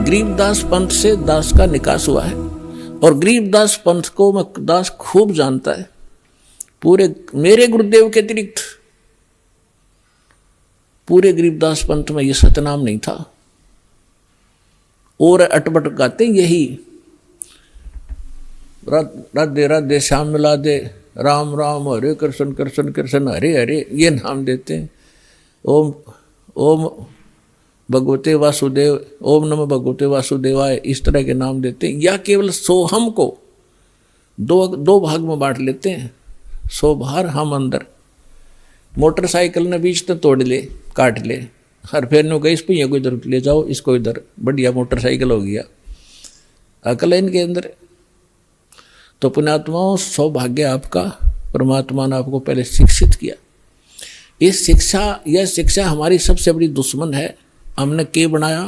गरीबदास पंथ से दास का निकास हुआ है और गरीबदास पंथ को मैं दास खूब जानता है। पूरे मेरे गुरुदेव के अतिरिक्त पूरे गरीबदास पंथ में ये सतनाम नहीं था। और अटपट गाते यही राधे राधे श्याम मिला दे, राम राम हरे कृष्ण कृष्ण कृष्ण हरे हरे, ये नाम देते हैं। ओम ओम भगवते वासुदेव, ओम नमः भगवते वासुदेवाय, इस तरह के नाम देते हैं। या केवल सोहम को दो भाग में बांट लेते हैं, सो बाहर हम अंदर। मोटरसाइकिल ने बीच तो तोड़ ले, काट ले, हर फेर ने इस पहिया को इधर ले जाओ, इसको इधर, बढ़िया मोटरसाइकिल हो गया। अकल है इनके अंदर। तो पुण्यात्माओं, सौभाग्य आपका, परमात्मा ने आपको पहले शिक्षित किया। यह शिक्षा हमारी सबसे बड़ी दुश्मन है। हमने क्या बनाया?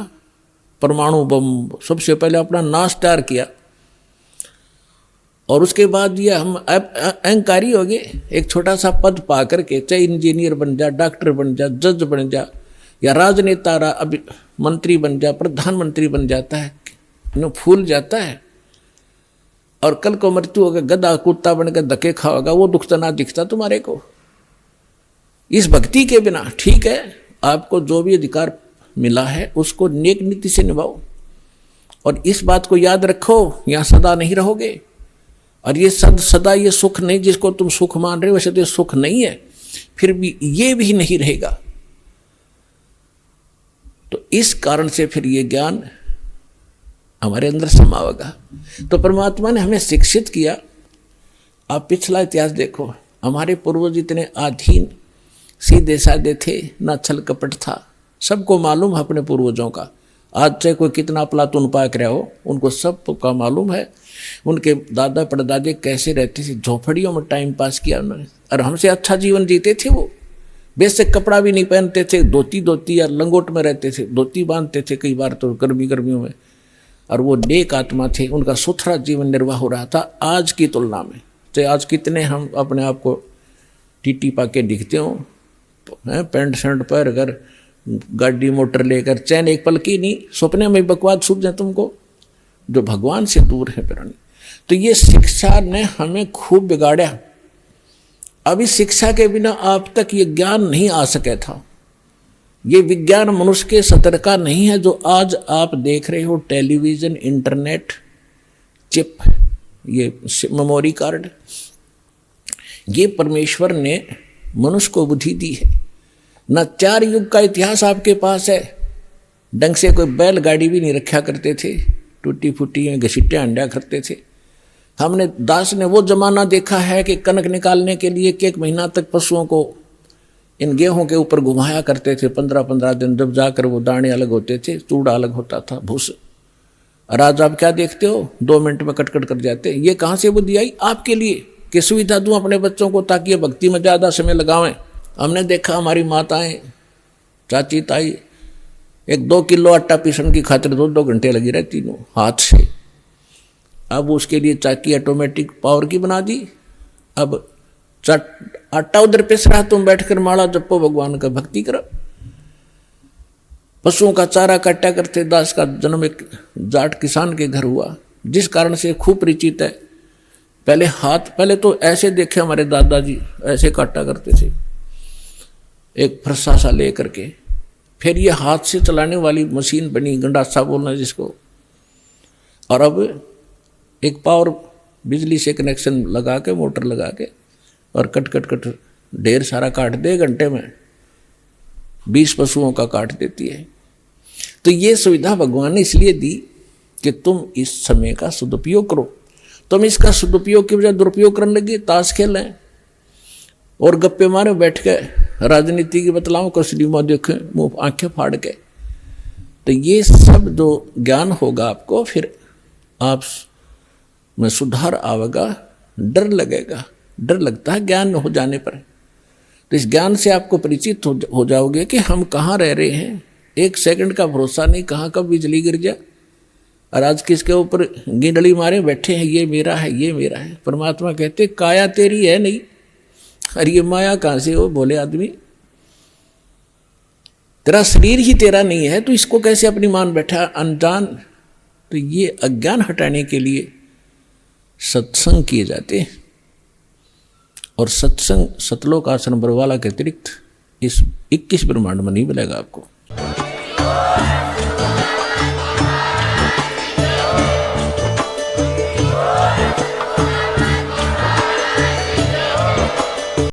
परमाणु बम। सबसे पहले अपना नाश तैयार किया और उसके बाद ये हम अहंकारी हो गए। एक छोटा सा पद पा करके, चाहे इंजीनियर बन जा, डॉक्टर बन जा, जज बन जा, या राजनेता अभी मंत्री बन जा, प्रधानमंत्री बन जाता है, फूल जाता है। और कल को मृत्यु होगा, गधा कुत्ता बनकर धक्के खाओगा, वो दुख तो ना दिखता तुम्हारे को। इस भक्ति के बिना, ठीक है, आपको जो भी अधिकार मिला है उसको नेक नीति से निभाओ। और इस बात को याद रखो, यहां सदा नहीं रहोगे। और ये सदा ये सुख नहीं, जिसको तुम सुख मान रहे हो वैसे तो ये सुख नहीं है, फिर भी ये भी नहीं रहेगा। तो इस कारण से फिर ये ज्ञान हमारे अंदर समावेगा। तो परमात्मा ने हमें शिक्षित किया। आप पिछला इतिहास देखो, हमारे पूर्वज इतने आधीन सीधे साधे थे, ना छल कपट था। सबको मालूम है अपने पूर्वजों का। आज चाहे कोई कितना प्लातून पाक रहा हो, उनको सब का मालूम है उनके दादा परदादे कैसे रहते थे। झोपड़ियों में टाइम पास किया उन्होंने, और हमसे अच्छा जीवन जीते थे। वो बेसिक कपड़ा भी नहीं पहनते थे, धोती या लंगोट में रहते थे, धोती बांधते थे कई बार तो गर्मियों में। और वो नेक आत्मा थे, उनका सुथरा जीवन निर्वाह हो रहा था आज की तुलना में। चाहे आज कितने हम अपने आप को टीटी पाके दिखते हो, पैंट शर्ट पहन कर, गाड़ी मोटर लेकर, चैन एक पल की नहीं, सपने में बकवाद सूझ जाए तुमको, जो भगवान से दूर है प्राणी। तो ये शिक्षा ने हमें खूब बिगाड़ा। अभी शिक्षा के बिना आप तक ये ज्ञान नहीं आ सके था। ये विज्ञान मनुष्य के सतर का नहीं है जो आज आप देख रहे हो। टेलीविजन, इंटरनेट, चिप, ये मेमोरी कार्ड, ये परमेश्वर ने मनुष्य को बुद्धि दी है। न 4 युग का इतिहास आपके पास है। ढंग से कोई बैलगाड़ी भी नहीं रखा करते थे, टूटी फूटी में घसीटे अंडा करते थे। हमने दास ने वो जमाना देखा है कि कनक निकालने के लिए 1 महीना तक पशुओं को इन गेहूं के ऊपर घुमाया करते थे। 15-15 दिन, जब जाकर वो दाने अलग होते थे, चूड़ा अलग होता था, भूस। और आज आप क्या देखते हो, 2 मिनट में कट कर जाते। ये कहाँ से बुद्धि आई आपके लिए कि सुविधा दूं अपने बच्चों को ताकि ये भक्ति में ज़्यादा समय लगावें। हमने देखा हमारी माताएं, चाची, ताई 1-2 किलो आटा पीसने की खातिर 2-2 घंटे लगी रहती नो हाथ से। अब उसके लिए चाकी ऑटोमेटिक पावर की बना दी। अब आटा उधर पिस रहा, तुम बैठकर माला जपो, भगवान का भक्ति करो। पशुओं का चारा काटा करते। दास का जन्म एक जाट किसान के घर हुआ, जिस कारण से खूब परिचित है। पहले तो ऐसे देखे हमारे दादाजी, ऐसे काटा करते थे एक फरसा सा ले करके। फिर ये हाथ से चलाने वाली मशीन बनी, गंडासा बोलना जिसको। और अब एक पावर बिजली से कनेक्शन लगा के, मोटर लगा के, और कट ढेर सारा काट दे। 1 घंटे में 20 पशुओं का काट देती है। तो ये सुविधा भगवान ने इसलिए दी कि तुम इस समय का सदुपयोग करो। तुम इसका सदुपयोग की बजाय दुरुपयोग करने लगे, ताश खेलें और गप्पे मारे बैठ के, राजनीति की बतलाओं को सिनेमा देखें मुंह आंखें फाड़ के। तो ये सब जो ज्ञान होगा आपको, फिर आप में सुधार आवेगा। डर लगेगा, डर लगता है ज्ञान हो जाने पर। तो इस ज्ञान से आपको परिचित हो जाओगे कि हम कहाँ रह रहे हैं। 1 सेकंड का भरोसा नहीं, कहाँ कब बिजली गिर जाए। और आज किसके ऊपर गिंडली मारे बैठे हैं, ये मेरा है, ये मेरा है। परमात्मा कहते काया तेरी है नहीं, अरे ये माया कहाँ से हो बोले आदमी। तेरा शरीर ही तेरा नहीं है, तो इसको कैसे अपनी मान बैठा। अनजान तो ये अज्ञान हटाने के लिए सत्संग किए जाते हैं। और सत्संग सतलोक आसन बरवाला के अतिरिक्त इस 21 ब्रह्मांड में नहीं मिलेगा आपको।